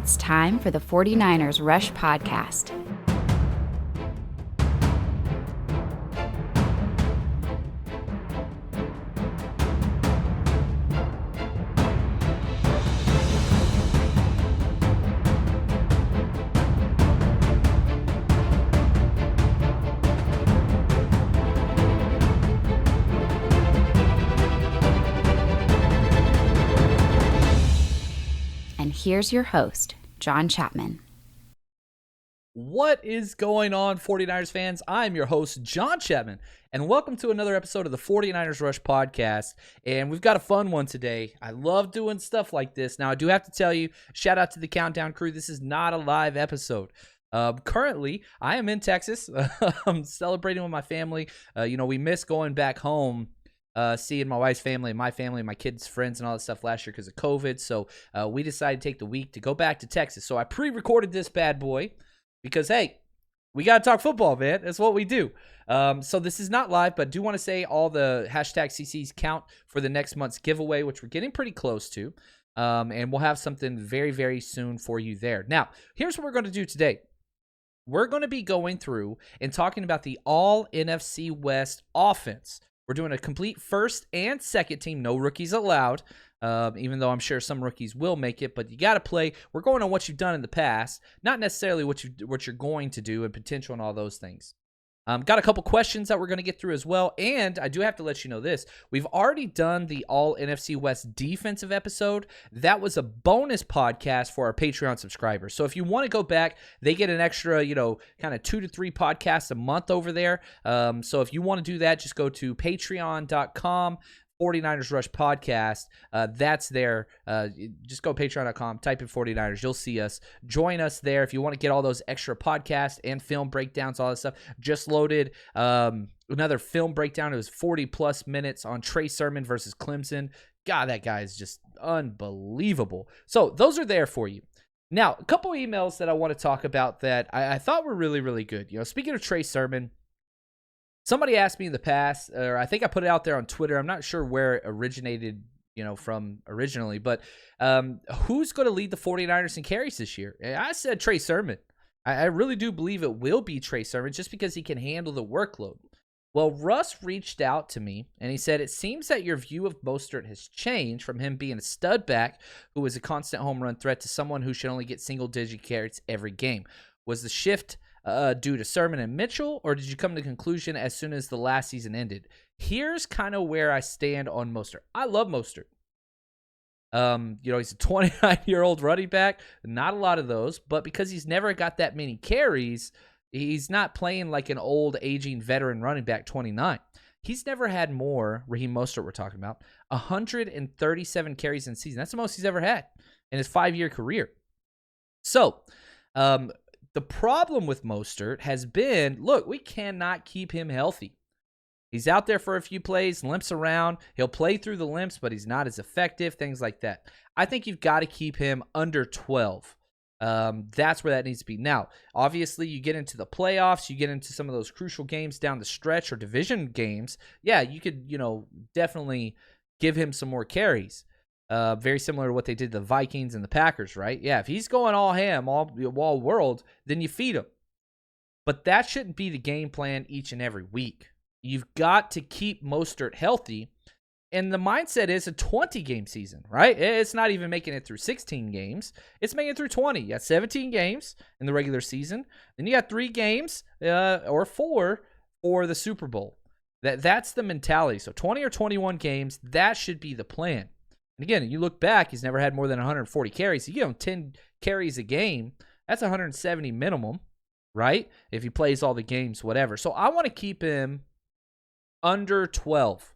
It's time for the 49ers Rush Podcast. And here's your host, John Chapman. What is going on, 49ers fans? I'm your host, John Chapman, and welcome to another episode of the 49ers Rush Podcast. And we've got a fun one today. I love doing stuff like this. Now, I do have to tell you, shout out to the Countdown crew. This is not a live episode. Currently, I am in Texas. I'm celebrating with my family. We missed going back home. Seeing my wife's family, my kids' friends, and all that stuff last year because of COVID. So we decided to take the week to go back to Texas. So I pre-recorded this bad boy because, hey, we got to talk football, man. That's what we do. So this is not live, but do want to say all the hashtag CCs count for the next month's giveaway, which we're getting pretty close to. And we'll have something very, very soon for you there. Now, here's what we're going to do today. We're going to be going through and talking about the all NFC West offense. We're doing a complete first and second team, no rookies allowed, even though I'm sure some rookies will make it, but you got to play. We're going on what you've done in the past, not necessarily what you're going to do and potential and all those things. Got a couple questions that we're going to get through as well, and I do have to let you know this. We've already done the All NFC West defensive episode. That was a bonus podcast for our Patreon subscribers. So if you want to go back, they get an extra, kind of 2 to 3 podcasts a month over there. So if you want to do that, just go to patreon.com. 49ers Rush Podcast. That's there. Just go patreon.com, type in 49ers. You'll see us. Join us there if you want to get all those extra podcasts and film breakdowns, all that stuff. Just loaded another film breakdown. It was 40-plus minutes on Trey Sermon versus Clemson. God, that guy is just unbelievable. So those are there for you. Now, a couple emails that I want to talk about that I thought were really, really good. Speaking of Trey Sermon, somebody asked me in the past, or I think I put it out there on Twitter. I'm not sure where it originated, from originally, but who's going to lead the 49ers in carries this year? I said Trey Sermon. I really do believe it will be Trey Sermon just because he can handle the workload. Well, Russ reached out to me, and he said, it seems that your view of Mostert has changed from him being a stud back who is a constant home run threat to someone who should only get single-digit carries every game. Was the shift due to Sermon and Mitchell, or did you come to the conclusion as soon as the last season ended? Here's kind of where I stand on Mostert. I love Mostert. He's a 29-year-old running back. Not a lot of those, but because he's never got that many carries, he's not playing like an old, aging veteran running back, 29. He's never had more, Raheem Mostert we're talking about, 137 carries in season. That's the most he's ever had in his 5-year career. So, the problem with Mostert has been, look, we cannot keep him healthy. He's out there for a few plays, limps around. He'll play through the limps, but he's not as effective, things like that. I think you've got to keep him under 12. That's where that needs to be. Now, obviously, you get into the playoffs, you get into some of those crucial games down the stretch or division games. Yeah, you could, definitely give him some more carries. Very similar to what they did to the Vikings and the Packers, right? Yeah, if he's going all ham, all world, then you feed him. But that shouldn't be the game plan each and every week. You've got to keep Mostert healthy, and the mindset is a 20-game season, right? It's not even making it through 16 games. It's making it through 20. You got 17 games in the regular season. Then you got 3 games or 4 for the Super Bowl. That's the mentality. So 20 or 21 games, that should be the plan. And again, you look back, he's never had more than 140 carries. You give him 10 carries a game, that's 170 minimum, right? If he plays all the games, whatever. So I want to keep him under 12.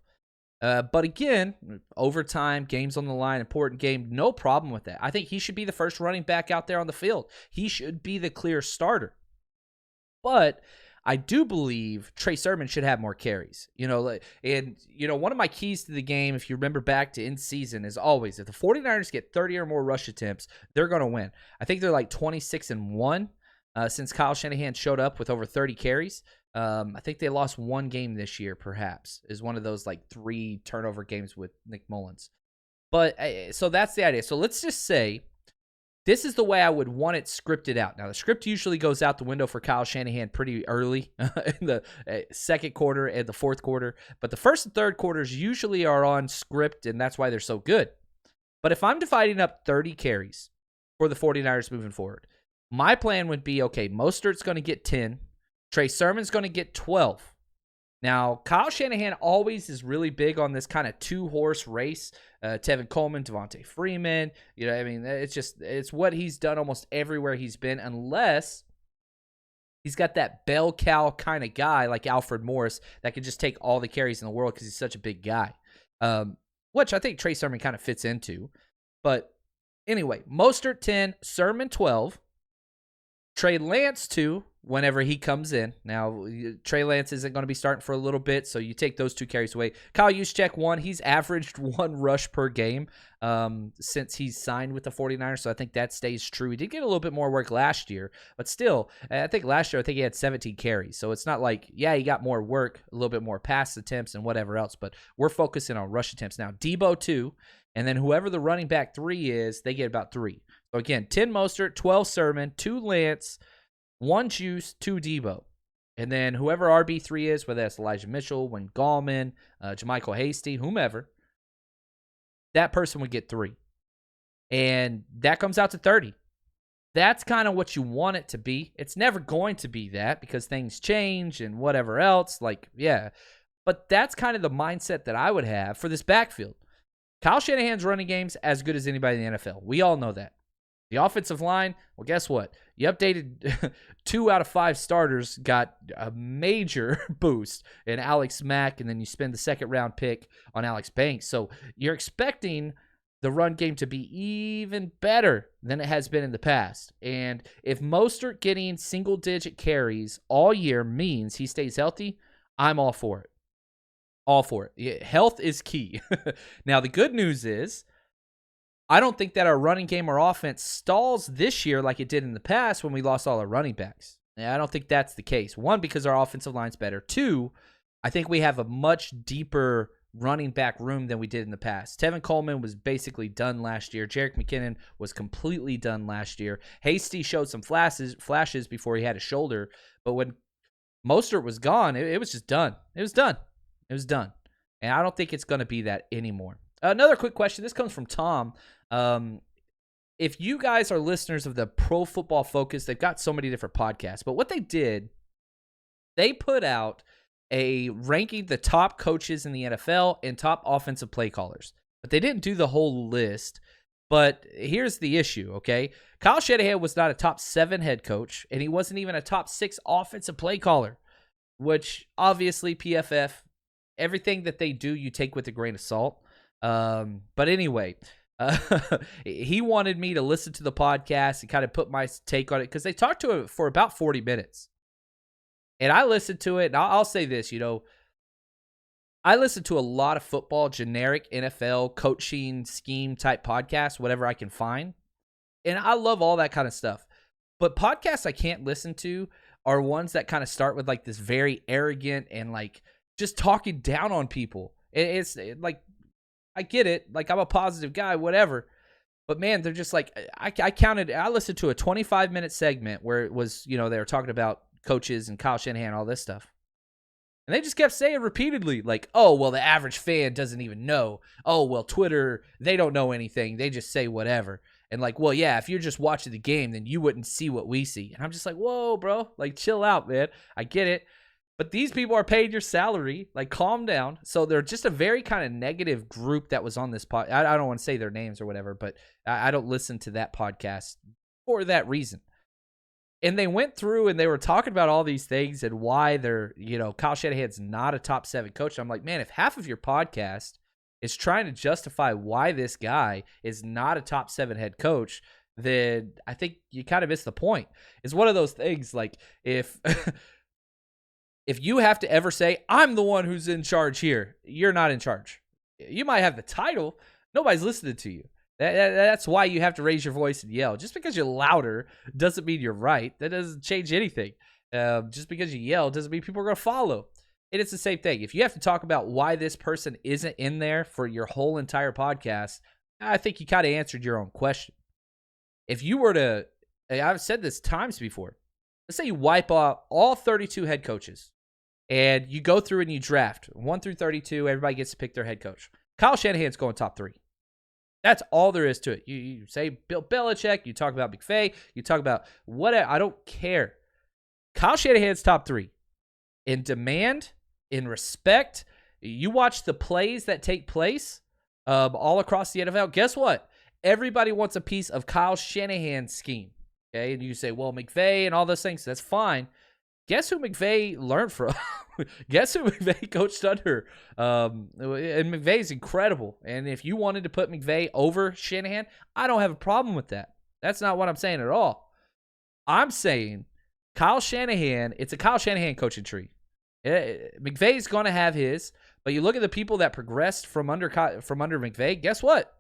But again, overtime, games on the line, important game, no problem with that. I think he should be the first running back out there on the field. He should be the clear starter. But I do believe Trey Sermon should have more carries, one of my keys to the game, if you remember back to in season, is always if the 49ers get 30 or more rush attempts, they're going to win. I think they're like 26-1 since Kyle Shanahan showed up with over 30 carries. I think they lost 1 game this year, perhaps, is one of those like 3 turnover games with Nick Mullins. But so that's the idea. So let's just say This is the way I would want it scripted out. Now, the script usually goes out the window for Kyle Shanahan pretty early in the second quarter and the fourth quarter. But the first and third quarters usually are on script, and that's why they're so good. But if I'm dividing up 30 carries for the 49ers moving forward, my plan would be, okay, Mostert's going to get 10. Trey Sermon's going to get 12. Now, Kyle Shanahan always is really big on this kind of two-horse race. Tevin Coleman, Devontae Freeman. It's what he's done almost everywhere he's been, unless he's got that bell cow kind of guy like Alfred Morris that can just take all the carries in the world because he's such a big guy, which I think Trey Sermon kind of fits into. But anyway, Mostert 10, Sermon 12, Trey Lance 2 whenever he comes in. Now, Trey Lance isn't going to be starting for a little bit, so you take those 2 carries away. Kyle Juszczyk 1. He's averaged 1 rush per game since he's signed with the 49ers, so I think that stays true. He did get a little bit more work last year, but still, I think last year he had 17 carries, so it's not like, yeah, he got more work, a little bit more pass attempts and whatever else, but we're focusing on rush attempts. Now, Debo 2, and then whoever the running back 3 is, they get about 3. So again, 10 Mostert, 12 Sermon, 2 Lance, 1 Juice, 2 Debo. And then whoever RB3 is, whether that's Elijah Mitchell, Wayne Gallman, JaMychal Hasty, whomever, that person would get 3. And that comes out to 30. That's kind of what you want it to be. It's never going to be that because things change and whatever else. But that's kind of the mindset that I would have for this backfield. Kyle Shanahan's running game's as good as anybody in the NFL. We all know that. The offensive line, well, guess what? You updated 2 out of 5 starters, got a major boost in Alex Mack, and then you spend the second-round pick on Alex Banks. So you're expecting the run game to be even better than it has been in the past. And if Mostert getting single-digit carries all year means he stays healthy, I'm all for it. All for it. Health is key. Now, the good news is, I don't think that our running game or offense stalls this year like it did in the past when we lost all our running backs. I don't think that's the case. 1, because our offensive line's better. 2, I think we have a much deeper running back room than we did in the past. Tevin Coleman was basically done last year. Jerick McKinnon was completely done last year. Hasty showed some flashes before he had a shoulder, but when Mostert was gone, it was just done. It was done. And I don't think it's going to be that anymore. Another quick question. This comes from Tom. If you guys are listeners of the Pro Football Focus, they've got so many different podcasts, but what they did, they put out a ranking the top coaches in the NFL and top offensive play callers, but they didn't do the whole list. But here's the issue, okay? Kyle Shanahan was not a top 7 head coach, and he wasn't even a top 6 offensive play caller, which obviously PFF, everything that they do, you take with a grain of salt. But anyway, he wanted me to listen to the podcast and kind of put my take on it because they talked to it for about 40 minutes. And I listened to it, and I'll say this, I listen to a lot of football, generic NFL, coaching, scheme type podcasts, whatever I can find. And I love all that kind of stuff. But podcasts I can't listen to are ones that kind of start with like this very arrogant and like just talking down on people. It's like, I get it. Like, I'm a positive guy, whatever. But, man, they're just like, I listened to a 25-minute segment where it was, they were talking about coaches and Kyle Shanahan and all this stuff. And they just kept saying repeatedly, like, oh, well, the average fan doesn't even know. Oh, well, Twitter, they don't know anything. They just say whatever. And like, well, yeah, if you're just watching the game, then you wouldn't see what we see. And I'm just like, whoa, bro, like, chill out, man. I get it. But these people are paid your salary. Like, calm down. So they're just a very kind of negative group that was on this pod. I don't want to say their names or whatever, but I don't listen to that podcast for that reason. And they went through and they were talking about all these things and why they're, Kyle Shanahan's not a top 7 coach. I'm like, man, if half of your podcast is trying to justify why this guy is not a top 7 head coach, then I think you kind of miss the point. It's one of those things like if you have to ever say, I'm the one who's in charge here, you're not in charge. You might have the title. Nobody's listening to you. That's why you have to raise your voice and yell. Just because you're louder doesn't mean you're right. That doesn't change anything. Just because you yell doesn't mean people are going to follow. And it's the same thing. If you have to talk about why this person isn't in there for your whole entire podcast, I think you kind of answered your own question. If you were to, I've said this times before, let's say you wipe out all 32 head coaches and you go through and you draft 1 through 32, everybody gets to pick their head coach. Kyle Shanahan's going top 3. That's all there is to it. You say Bill Belichick, you talk about McVay, you talk about whatever. I don't care. Kyle Shanahan's top 3. In demand, in respect, you watch the plays that take place all across the NFL. Guess what? Everybody wants a piece of Kyle Shanahan's scheme. Okay, and you say, well, McVay and all those things, that's fine. Guess who McVay learned from? Guess who McVay coached under? And McVay's incredible. And if you wanted to put McVay over Shanahan, I don't have a problem with that. That's not what I'm saying at all. I'm saying Kyle Shanahan, it's a Kyle Shanahan coaching tree. McVay's going to have his, but you look at the people that progressed from under McVay, guess what?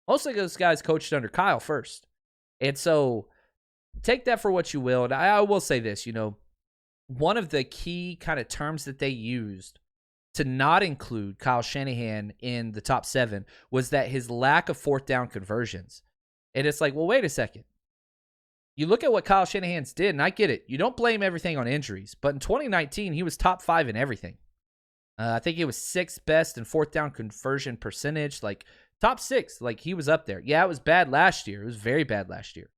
Most of those guys coached under Kyle first. And so take that for what you will. And I will say this, one of the key kind of terms that they used to not include Kyle Shanahan in the top 7 was that his lack of 4th down conversions. And it's like, well, wait a second. You look at what Kyle Shanahan's did, and I get it. You don't blame everything on injuries. But in 2019, he was top 5 in everything. I think he was 6th best in 4th down conversion percentage. Like, top 6. Like, he was up there. Yeah, it was bad last year. It was very bad last year.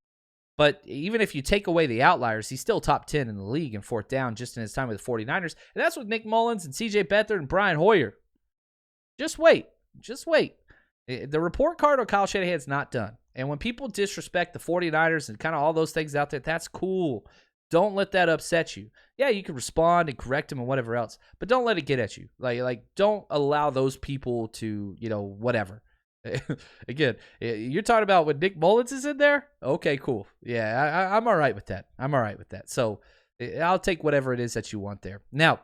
But even if you take away the outliers, he's still top 10 in the league in 4th down just in his time with the 49ers. And that's with Nick Mullins and C.J. Beathard and Brian Hoyer. Just wait. Just wait. The report card on Kyle Shanahan's not done. And when people disrespect the 49ers and kind of all those things out there, that's cool. Don't let that upset you. Yeah, you can respond and correct them and whatever else, but don't let it get at you. Like don't allow those people to, whatever. Again, you're talking about when Nick Mullins is in there? Okay, cool. Yeah, I'm all right with that. So I'll take whatever it is that you want there. Now,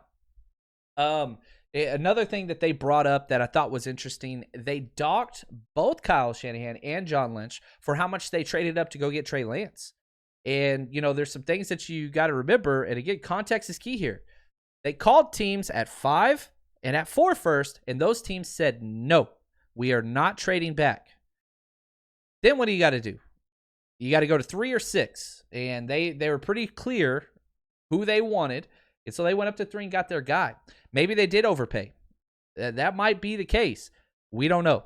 another thing that they brought up that I thought was interesting, they docked both Kyle Shanahan and John Lynch for how much they traded up to go get Trey Lance. And, there's some things that you got to remember. And again, context is key here. They called teams at 5 and at 4 first, and those teams said, no, we are not trading back. Then what do you got to do? You got to go to 3 or 6. And they were pretty clear who they wanted. And so they went up to 3 and got their guy. Maybe they did overpay. That might be the case. We don't know.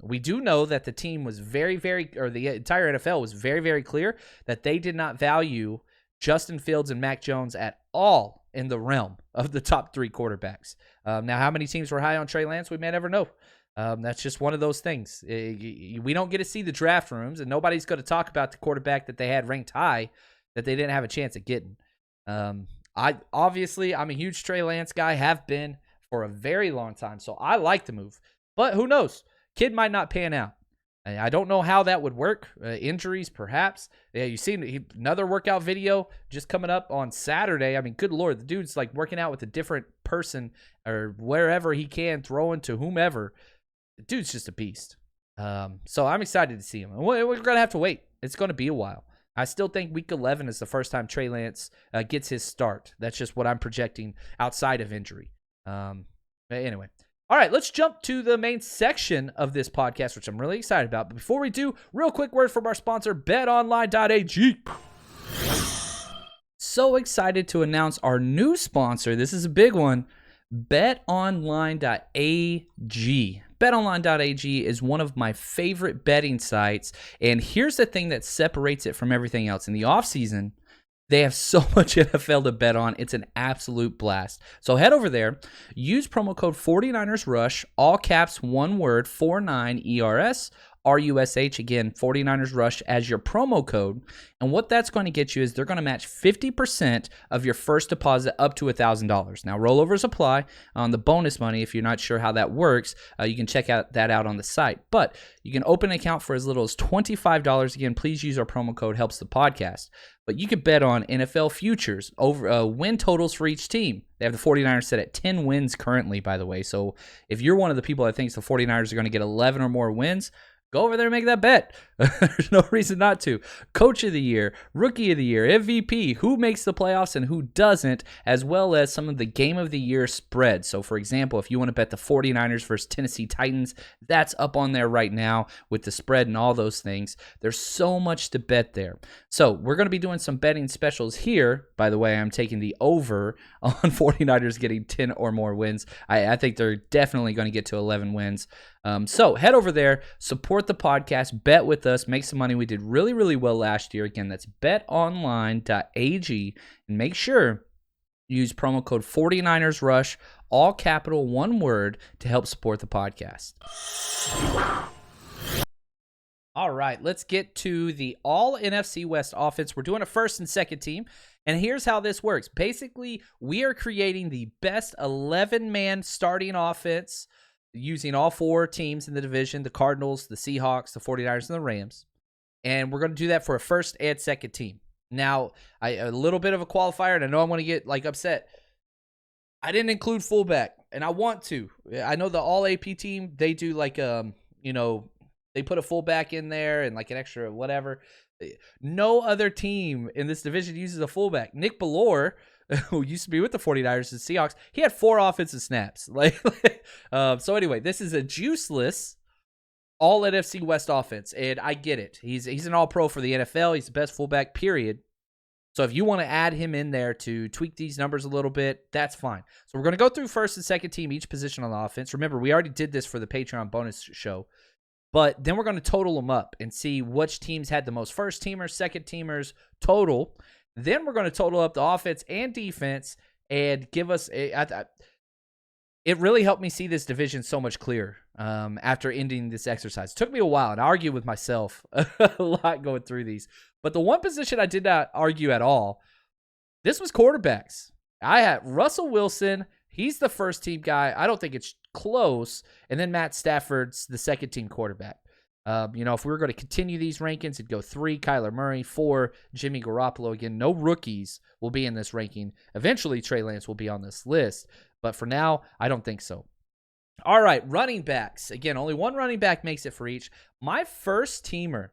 We do know that the team was the entire NFL was very, very clear that they did not value Justin Fields and Mac Jones at all in the realm of the top 3 quarterbacks. Now, how many teams were high on Trey Lance? We may never know. That's just one of those things. We don't get to see the draft rooms, and nobody's going to talk about the quarterback that they had ranked high that they didn't have a chance at getting. I'm a huge Trey Lance guy, have been for a very long time, so I like the move. But who knows? Kid might not pan out. I don't know how that would work. Injuries, perhaps. Yeah, you seen another workout video just coming up on Saturday. I mean, good Lord, the dude's like working out with a different person or wherever he can, throwing to whomever. The dude's just a beast. So I'm excited to see him. We're going to have to wait. It's going to be a while. I still think week 11 is the first time Trey Lance gets his start. That's just what I'm projecting outside of injury. Anyway. All right, let's jump to the main section of this podcast, which I'm really excited about. But before we do, real quick word from our sponsor, betonline.ag. So excited to announce our new sponsor. This is a big one, betonline.ag. BetOnline.ag is one of my favorite betting sites, and here's the thing that separates it from everything else. In the offseason, they have so much NFL to bet on. It's an absolute blast. So head over there, use promo code 49ersRush, all caps, one word, 49ERS, RUSH, again, 49ers Rush as your promo code. And what that's going to get you is they're going to match 50% of your first deposit up to $1,000. Now, rollovers apply on the bonus money. If you're not sure how that works, you can check that out on the site. But you can open an account for as little as $25. Again, please use our promo code, helps the podcast. But you could bet on NFL futures, over win totals for each team. They have the 49ers set at 10 wins currently, by the way. So if you're one of the people that thinks the 49ers are going to get 11 or more wins, Go over there and make that bet. There's no reason not to. Coach of the year, rookie of the year, MVP, who makes the playoffs and who doesn't, as well as some of the game of the year spreads. So, for example, if you want to bet the 49ers versus Tennessee Titans, that's up on there right now with the spread and all those things. There's so much to bet there. So, we're going to be doing some betting specials here. By the way, I'm taking the over on 49ers getting 10 or more wins. I think they're definitely going to get to 11 wins. So head over there, support the podcast, bet with us, make some money. We did really, really well last year. Again, that's betonline.ag, and make sure you use promo code 49ersRush, all capital, one word, to help support the podcast. All right, let's get to the all NFC West offense. We're doing a first and second team, and here's how this works. Basically, we are creating the best 11-man starting offense using all four teams in the division, the Cardinals, the Seahawks, the 49ers, and the Rams. And we're going to do that for a first and second team. Now, a little bit of a qualifier, and I know I'm going to get upset. I didn't include fullback, and I want to. I know the all-AP team, they do they put a fullback in there and an extra whatever. No other team in this division uses a fullback. Nick Bellore, who used to be with the 49ers and Seahawks, he had 4 offensive snaps. So anyway, this is a juiceless all NFC West offense, and I get it. He's an all-pro for the NFL. He's the best fullback, period. So if you want to add him in there to tweak these numbers a little bit, that's fine. So we're going to go through first and second team, each position on the offense. Remember, we already did this for the Patreon bonus show. But then we're going to total them up and see which teams had the most first-teamers, second-teamers total. Then we're going to total up the offense and defense and give us it really helped me see this division so much clearer after ending this exercise. It took me a while, and I argued with myself a lot going through these. But the one position I did not argue at all, this was quarterbacks. I had Russell Wilson. He's the first-team guy. I don't think it's close. And then Matt Stafford's the second-team quarterback. If we were going to continue these rankings, it'd go 3, Kyler Murray, 4, Jimmy Garoppolo. Again, no rookies will be in this ranking. Eventually, Trey Lance will be on this list. But for now, I don't think so. All right, running backs. Again, only one running back makes it for each. My first teamer,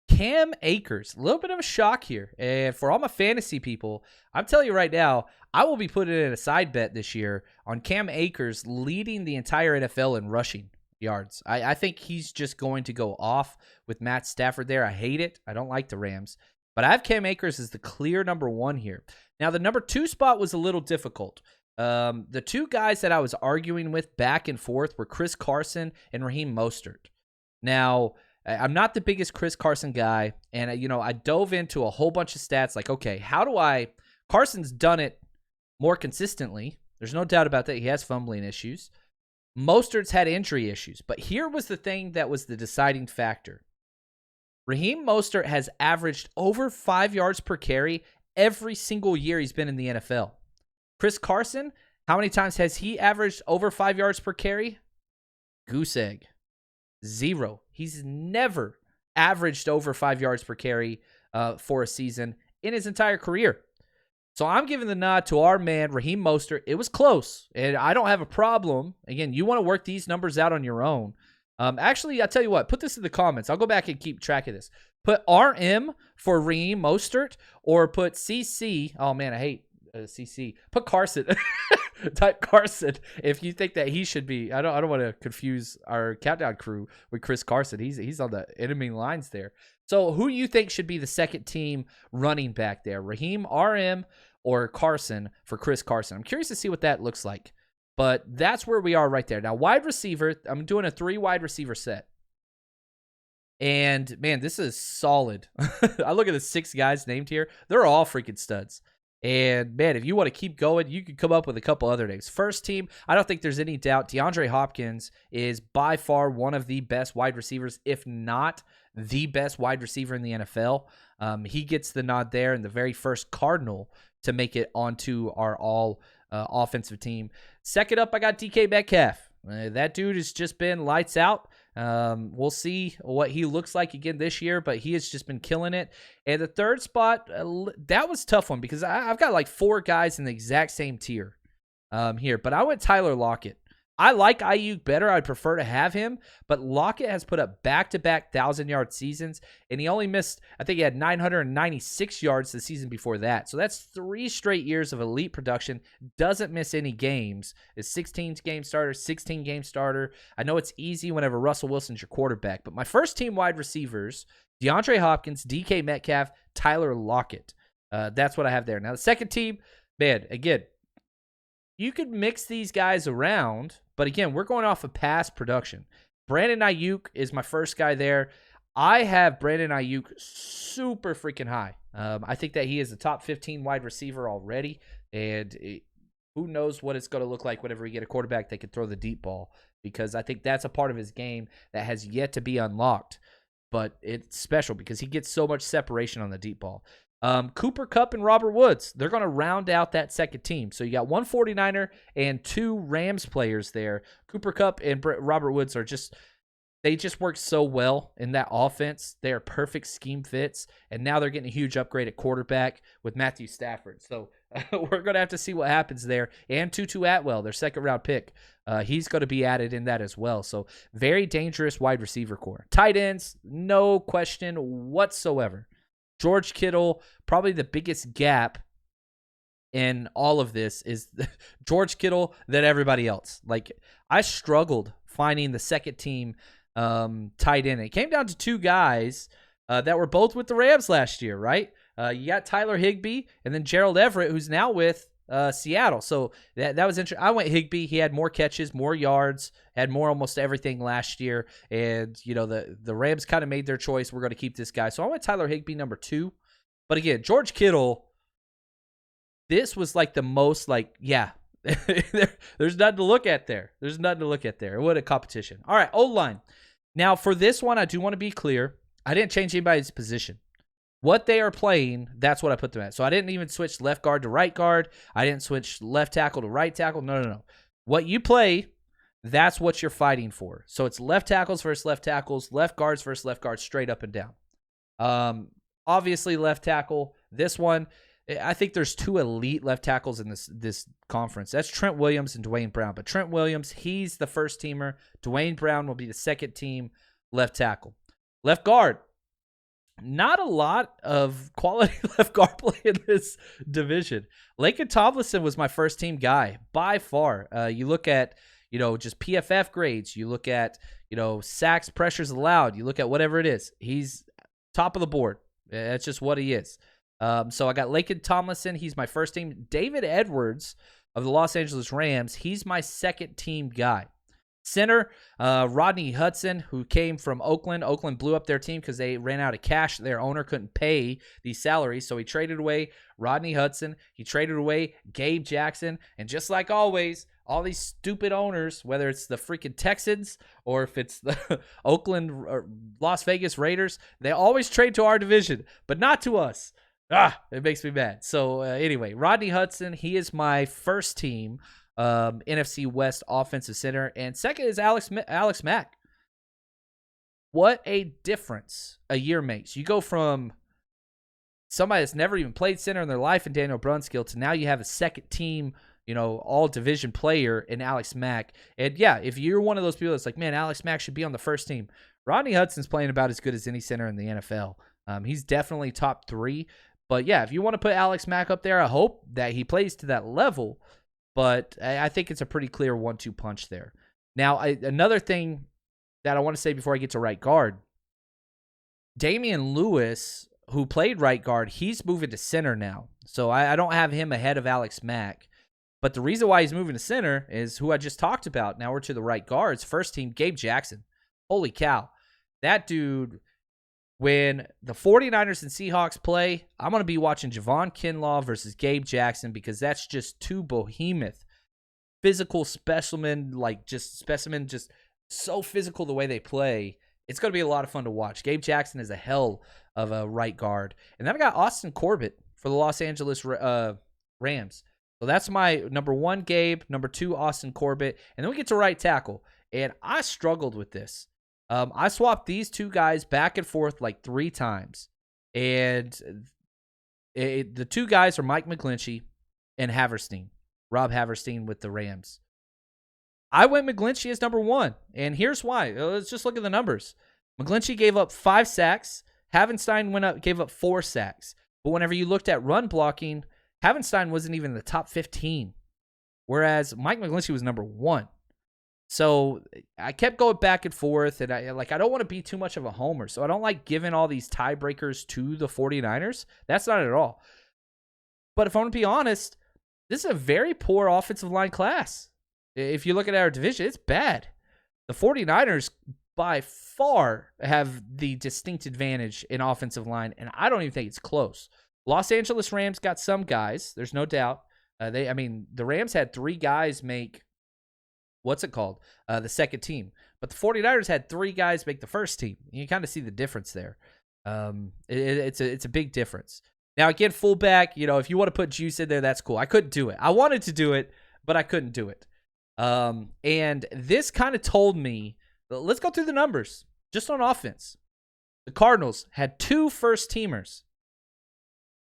Cam Akers. A little bit of a shock here. And for all my fantasy people, I'm telling you right now, I will be putting in a side bet this year on Cam Akers leading the entire NFL in rushing yards. I think he's just going to go off with Matt Stafford there. I hate it. I don't like the Rams. But I have Cam Akers as the clear number 1 here. Now, the number 2 spot was a little difficult. The 2 guys that I was arguing with back and forth were Chris Carson and Raheem Mostert. Now, I'm not the biggest Chris Carson guy, and I dove into a whole bunch of stats okay, how do Carson's done it more consistently. There's no doubt about that. He has fumbling issues. Mostert's had injury issues, but here was the thing that was the deciding factor. Raheem Mostert has averaged over 5 yards per carry every single year he's been in the NFL. Chris Carson, how many times has he averaged over 5 yards per carry? Goose egg. 0. He's never averaged over 5 yards per carry for a season in his entire career. So I'm giving the nod to our man, Raheem Mostert. It was close, and I don't have a problem. Again, you want to work these numbers out on your own. Actually, I'll tell you what. Put this in the comments. I'll go back and keep track of this. Put RM for Raheem Mostert or put CC. Oh, man, I hate CC. Put Carson. Type Carson if you think that he should be. I don't want to confuse our countdown crew with Chris Carson. He's on the enemy lines there. So who do you think should be the second team running back there? Raheem, RM, or Carson for Chris Carson? I'm curious to see what that looks like. But that's where we are right there. Now, wide receiver, I'm doing a 3 wide receiver set. And, man, this is solid. I look at the 6 guys named here. They're all freaking studs. And, man, if you want to keep going, you can come up with a couple other names. First team, I don't think there's any doubt. DeAndre Hopkins is by far one of the best wide receivers, if not the best wide receiver in the NFL. He gets the nod there, and the very first Cardinal to make it onto our all offensive team. Second up, I got DK Metcalf. That dude has just been lights out. We'll see what he looks like again this year, but he has just been killing it. And the third spot, that was a tough one because I've got like 4 guys in the exact same tier here, but I went Tyler Lockett. I like Ayuk better. I'd prefer to have him, but Lockett has put up back-to-back 1,000-yard seasons, and he only missed, I think he had 996 yards the season before that. So that's 3 straight years of elite production. Doesn't miss any games. Is 16-game starter, 16-game starter. I know it's easy whenever Russell Wilson's your quarterback, but my first team wide receivers, DeAndre Hopkins, DK Metcalf, Tyler Lockett. That's what I have there. Now, the second team, man, again, you could mix these guys around, but again, we're going off of past production. Brandon Ayuk is my first guy there. I have Brandon Ayuk super freaking high. I think that he is a top 15 wide receiver already, and who knows what it's going to look like whenever we get a quarterback that can throw the deep ball, because I think that's a part of his game that has yet to be unlocked. But it's special because he gets so much separation on the deep ball. Cooper Kupp and Robert Woods, they're going to round out that second team. So you got one 49er and 2 Rams players there. Cooper Kupp and Robert Woods they just work so well in that offense. They are perfect scheme fits, and now they're getting a huge upgrade at quarterback with Matthew Stafford. So we're going to have to see what happens there. And Tutu Atwell, their second-round pick, he's going to be added in that as well. So very dangerous wide receiver core. Tight ends, no question whatsoever. George Kittle, probably the biggest gap in all of this is George Kittle than everybody else. Like, I struggled finding the second team tight end. It came down to 2 guys that were both with the Rams last year, right? You got Tyler Higbee and then Gerald Everett, who's now with Seattle. So that was interesting. I went Higbee. He had more catches, more yards, had more almost everything last year. And, you know, the Rams kind of made their choice. We're going to keep this guy. So I went Tyler Higbee number 2. But again, George Kittle, this was like the most like, yeah, there's nothing to look at there. There's nothing to look at there. What a competition. All right, O-line. Now, for this one, I do want to be clear. I didn't change anybody's position. What they are playing, that's what I put them at. So I didn't even switch left guard to right guard. I didn't switch left tackle to right tackle. No. What you play, that's what you're fighting for. So it's left tackles versus left tackles, left guards versus left guards, straight up and down. Obviously, left tackle. This one, I think there's 2 elite left tackles in this conference. That's Trent Williams and Dwayne Brown. But Trent Williams, he's the first teamer. Dwayne Brown will be the second team left tackle. Left guard. Not a lot of quality left guard play in this division. Laken Tomlinson was my first team guy by far. You look at, just PFF grades. You look at, sacks, pressures allowed. You look at whatever it is. He's top of the board. That's just what he is. So I got Laken Tomlinson. He's my first team. David Edwards of the Los Angeles Rams. He's my second team guy. Center, Rodney Hudson, who came from Oakland. Oakland blew up their team because they ran out of cash. Their owner couldn't pay these salaries, so he traded away Rodney Hudson. He traded away Gabe Jackson. And just like always, all these stupid owners, whether it's the freaking Texans or if it's the Oakland or Las Vegas Raiders, they always trade to our division, but not to us. It makes me mad. So anyway, Rodney Hudson, he is my first team NFC West offensive center, and second is Alex Mack. What a difference a year makes. You go from somebody that's never even played center in their life in Daniel Brunskill to now you have a second team, all division player in Alex Mack. And yeah, if you're one of those people that's like, man, Alex Mack should be on the first team, Rodney Hudson's playing about as good as any center in the NFL. He's definitely top 3. But yeah, if you want to put Alex Mack up there, I hope that he plays to that level. But I think it's a pretty clear 1-2 punch there. Now, another thing that I want to say before I get to right guard, Damien Lewis, who played right guard, he's moving to center now. So I don't have him ahead of Alex Mack. But the reason why he's moving to center is who I just talked about. Now we're to the right guards. First team, Gabe Jackson. Holy cow. That dude, when the 49ers and Seahawks play, I'm going to be watching Javon Kinlaw versus Gabe Jackson because that's just 2 behemoth physical specimen, just so physical the way they play. It's going to be a lot of fun to watch. Gabe Jackson is a hell of a right guard. And then I got Austin Corbett for the Los Angeles Rams. So that's my number 1, Gabe, number 2, Austin Corbett. And then we get to right tackle. And I struggled with this. I swapped these 2 guys back and forth like 3 times. And the 2 guys are Mike McGlinchey and Haverstein. Rob Haverstein with the Rams. I went McGlinchey as number 1, and here's why. Let's just look at the numbers. McGlinchey gave up 5 sacks. Havenstein gave up 4 sacks. But whenever you looked at run blocking, Havenstein wasn't even in the top 15, whereas Mike McGlinchey was number 1. So I kept going back and forth, and I don't want to be too much of a homer, so I don't like giving all these tiebreakers to the 49ers. That's not it at all. But if I want to be honest, this is a very poor offensive line class. If you look at our division, it's bad. The 49ers by far have the distinct advantage in offensive line, and I don't even think it's close. Los Angeles Rams got some guys, there's no doubt. The Rams had 3 guys make, the second team. But the 49ers had 3 guys make the first team. You kind of see the difference there. It's a big difference. Now, again, fullback, if you want to put Juice in there, that's cool. I couldn't do it. I wanted to do it, but I couldn't do it. And this kind of told me, let's go through the numbers, just on offense. The Cardinals had 2 first-teamers,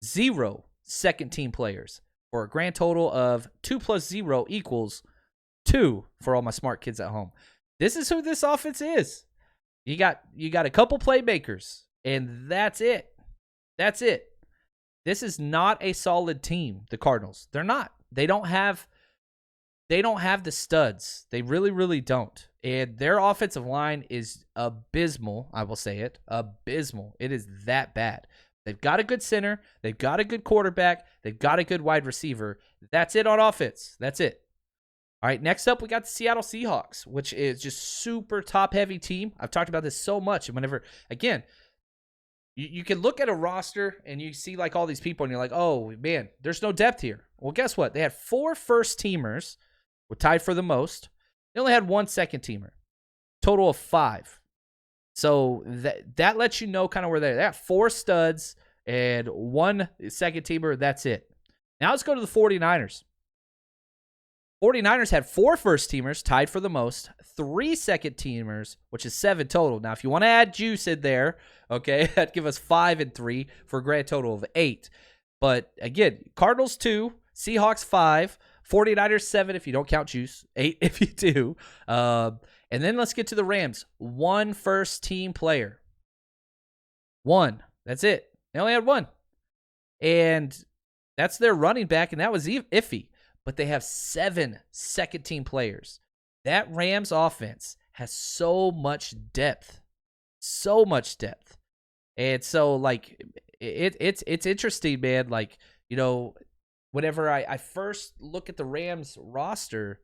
0 second-team players, for a grand total of 2 plus 0 equals 2 for all my smart kids at home. This is who this offense is. You got a couple playmakers, and that's it. That's it. This is not a solid team, the Cardinals. They're not. They don't have the studs. They really, really don't. And their offensive line is abysmal. I will say it. Abysmal. It is that bad. They've got a good center. They've got a good quarterback. They've got a good wide receiver. That's it on offense. That's it. All right, next up, we got the Seattle Seahawks, which is just super top-heavy team. I've talked about this so much. And whenever, again, you can look at a roster and you see like all these people and you're like, oh, man, there's no depth here. Well, guess what? They had 4 first-teamers, were tied for the most. They only had 1 second-teamer, total of 5. So that lets you know kind of where they're at. They got 4 studs and 1 second-teamer. That's it. Now let's go to the 49ers. 49ers had 4 first-teamers, tied for the most, 3 second-teamers, which is 7 total. Now, if you want to add Juice in there, okay, that'd give us 5 and 3 for a grand total of 8. But, again, Cardinals 2, Seahawks 5, 49ers 7 if you don't count Juice, 8 if you do. And then let's get to the Rams. 1 first-team player. 1. That's it. They only had 1. And that's their running back, and that was iffy. But they have 7 second-team players. That Rams offense has so much depth. So much depth. And so, like, it's interesting, man. Like, whenever I first look at the Rams roster,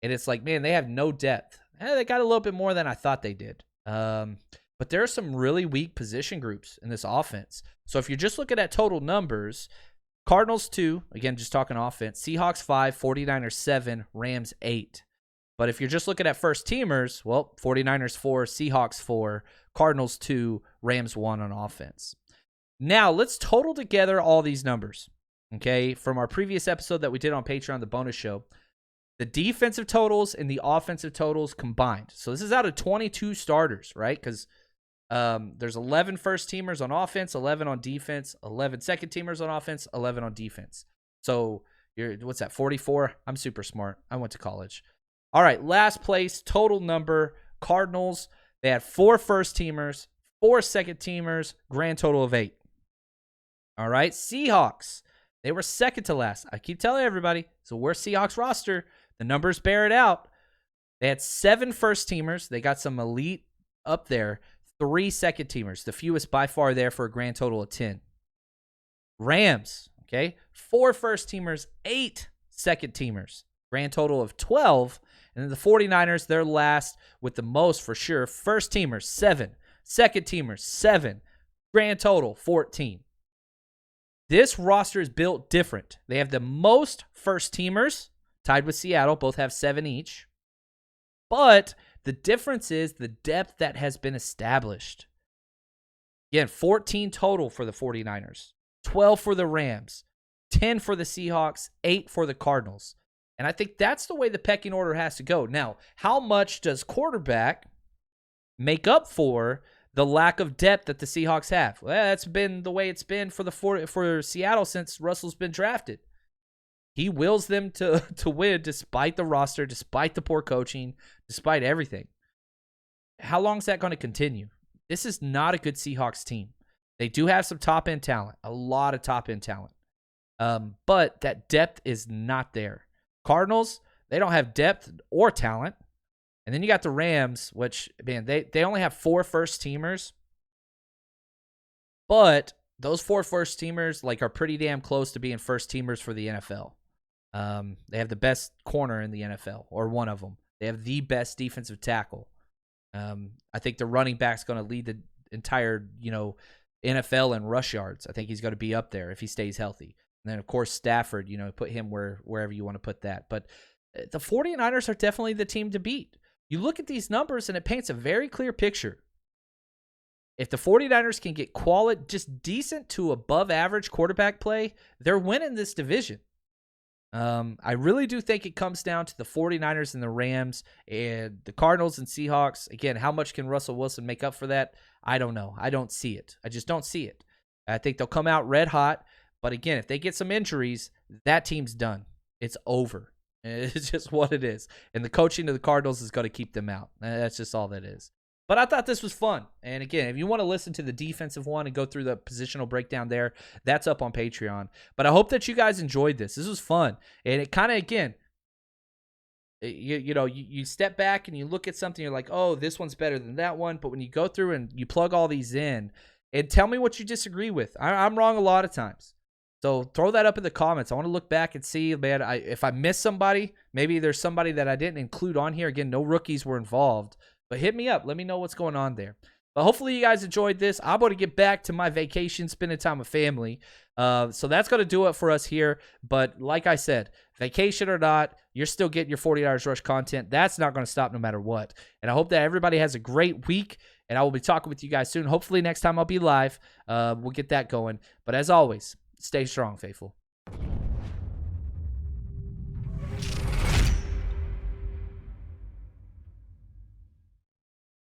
and it's like, man, they have no depth. They got a little bit more than I thought they did. But there are some really weak position groups in this offense. So if you're just looking at total numbers, Cardinals 2, again, just talking offense, Seahawks 5, 49ers 7, Rams 8. But if you're just looking at first-teamers, well, 49ers 4, Seahawks 4, Cardinals 2, Rams 1 on offense. Now, let's total together all these numbers, okay, from our previous episode that we did on Patreon, the bonus show. The defensive totals and the offensive totals combined. So this is out of 22 starters, right? Because there's 11 first-teamers on offense, 11 on defense, 11 second-teamers on offense, 11 on defense. So what's that, 44? I'm super smart. I went to college. All right, last place, total number, Cardinals. They had 4 first-teamers, 4 second-teamers, grand total of 8. All right, Seahawks. They were second to last. I keep telling everybody, it's the worst Seahawks roster. The numbers bear it out. They had 7 first-teamers. They got some elite up there. 3 second-teamers, the fewest by far there for a grand total of 10. Rams, okay, 4 first-teamers, 8 second-teamers, grand total of 12. And then the 49ers, they're last with the most for sure. First-teamers, 7. Second-teamers, 7. Grand total, 14. This roster is built different. They have the most first-teamers, tied with Seattle. Both have 7 each. But the difference is the depth that has been established. Again, 14 total for the 49ers, 12 for the Rams, 10 for the Seahawks, 8 for the Cardinals. And I think that's the way the pecking order has to go. Now, how much does quarterback make up for the lack of depth that the Seahawks have? Well, that's been the way it's been for Seattle since Russell's been drafted. He wills them to win despite the roster, despite the poor coaching, despite everything. How long is that going to continue? This is not a good Seahawks team. They do have some top-end talent, a lot of top-end talent. But that depth is not there. Cardinals, they don't have depth or talent. And then you got the Rams, which, man, they only have 4 first-teamers. But those 4 first-teamers are pretty damn close to being first-teamers for the NFL. They have the best corner in the NFL, or one of them. They have the best defensive tackle. I think the running back's going to lead the entire, NFL in rush yards. I think he's going to be up there if he stays healthy. And then, of course, Stafford, put him wherever you want to put that. But the 49ers are definitely the team to beat. You look at these numbers, and it paints a very clear picture. If the 49ers can get quality, just decent to above average quarterback play, they're winning this division. I really do think it comes down to the 49ers and the Rams and the Cardinals and Seahawks. Again, how much can Russell Wilson make up for that? I don't know. I don't see it. I just don't see it. I think they'll come out red hot. But again, if they get some injuries, that team's done. It's over. It's just what it is. And the coaching of the Cardinals is going to keep them out. That's just all that is. But I thought this was fun. And again, if you want to listen to the defensive one and go through the positional breakdown there, that's up on Patreon. But I hope that you guys enjoyed this. This was fun. And it kind of, again, you step back and you look at something, you're like, oh, this one's better than that one. But when you go through and you plug all these in, and tell me what you disagree with. I'm wrong a lot of times. So throw that up in the comments. I want to look back and see, man, if I missed somebody, maybe there's somebody that I didn't include on here. Again, no rookies were involved. But hit me up. Let me know what's going on there. But hopefully you guys enjoyed this. I'm going to get back to my vacation, spending time with family. So that's going to do it for us here. But like I said, vacation or not, you're still getting your 49ers Rush content. That's not going to stop no matter what. And I hope that everybody has a great week. And I will be talking with you guys soon. Hopefully next time I'll be live. We'll get that going. But as always, stay strong, faithful.